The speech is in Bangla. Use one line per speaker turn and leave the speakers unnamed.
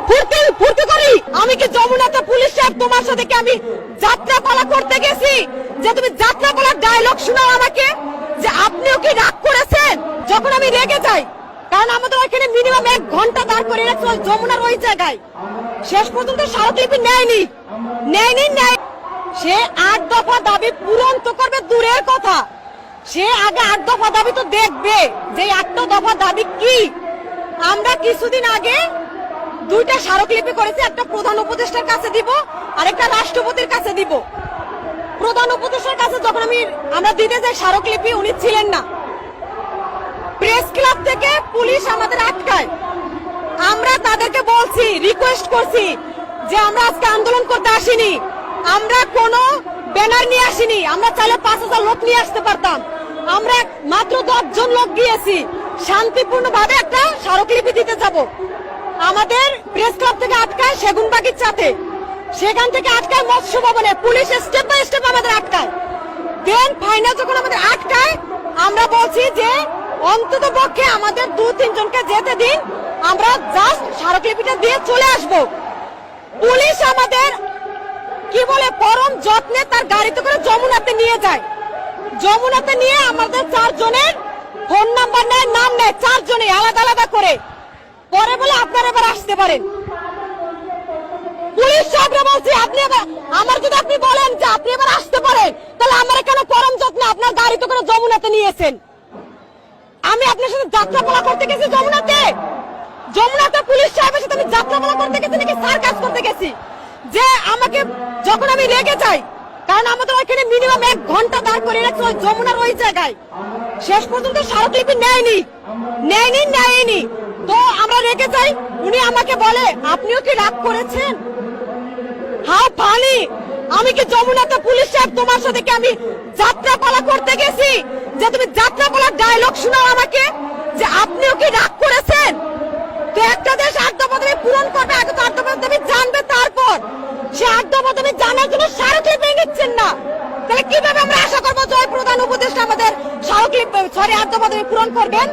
ফুর্তি ফুর্তি করি। আমি কি যমুনাতে পুলিশ সাহেব তোমার সাথে কি আমি যাত্রাপালা করতে গেছি যে তুমি যাত্রাপালার ডায়লগ শোনাও আমাকে, যে আপনিও কি রাগ করেছেন যখন আমি রেগে যাই? কারণ আমাদের ওইখানে মিনিমাম 1 ঘন্টা দাঁড় করে রাখছে যমুনার ওই জায়গায়, শেষ পর্যন্ত স্মারকলিপি নেয়নি। সে 8 দফা দাবি পূরণ তো করবে দূরের কথা, সে আগে 8 দফা দাবি তো দেখবে যে 8টা দফা দাবি কি। আমরা কিছুদিন আগে 2টা স্মারকলিপি করেছি, একটা প্রধান উপদেষ্টার কাছে দিব আর একটা রাষ্ট্রপতির কাছে দিব। প্রধান উপদেষ্টার কাছে যখন আমরা দিতে যাই স্মারকলিপি, উনি ছিলেন না। প্রেস ক্লাব থেকে পুলিশ আমাদের আটকায়। আমরা তাদেরকে বলছি, রিকোয়েস্ট করছি যে আমরা আজকে আন্দোলন করতে আসিনি, আমরা কোনো ব্যানার নিয়ে আসিনি, আমরা চাইলে 5000 লোক নিয়ে আসতে পারতাম। আমরা মাত্র 10 জন লোক গিয়েছি, শান্তিপূর্ণভাবে একটা স্মারকলিপি দিতে যাব। আমাদের প্রেস ক্লাব থেকে আটকায় সেগুনবাগিচাতে, সেখান থেকে আটকায় মৎস্য ভবনে, পুলিশ স্টেপ বাই স্টেপ আমাদের আটকায়। দেন ফাইনাল যখন আমাদের আটকায়, আমরা বলছি যে অন্তত পক্ষে আমাদের 2-3 জনকে যেতে দিন, আমরা জাস্ট স্মারকলিপিটা দিয়ে চলে আসব। পুলিশ আমাদের কি বলে পরম যত্নে তার গাড়িতে করে যমুনাতে নিয়ে যায়। যমুনাতে নিয়ে আমাদের 4 জনের ফোন নাম্বার নেয়, নাম নেয়, 4 জনে আলাদা আলাদা করে। পরে বলে আপনারা এবার আসতে পারেন। পুলিশ সাহেবরা বলছি আপনি এবার আমার যদি আপনি বলেন যে আপনি এবার আসতে পারেন, তাহলে আমরা কেন পরম যত্নে আপনার গাড়িতে করে যমুনাতে নিয়েছেন? আমি আপনার সাথে যাত্রাপালা করতে গেছি যমুনাতে? যমুনাতে পুলিশ সাহেবের সাথে আমি যাত্রাপালা করতে গেছি নাকি সার্কাস করতে গেছি? যে আমাকে যখন আমি রেগে যাই, কারণ আমাদের ওইখানে মিনিমাম 1 ঘন্টা দাঁড় করে রাখছে যমুনার ওই জায়গায়, শেষ পর্যন্ত স্মারকলিপি নেয়নি। তো আমরা রেগে যাই, উনি আমাকে বলে আপনিও কি রাগ করেছেন? How funny! আমি কি যমুনাতে পুলিশ সাহেব তোমার সাথে কি আমি যাত্রাপালা করতে গেছি যে তুমি যাত্রাপালার ডায়লগ শোনাও আমাকে, যে আপনিও কি রাগ করেছেন? তো একটা দেশ 8 দফা দাবি পূরণ করবে, আগে তো 8 দফা দাবি জানবে, তারপর সে 8 দফা দাবি জানার জন্য স্মারকলিপি নিচ্ছেন না। তাহলে কিভাবে আমরা আশা করবো যে প্রধান উপদেষ্টা আমাদের 8 দফা দাবি পূরণ করবেন?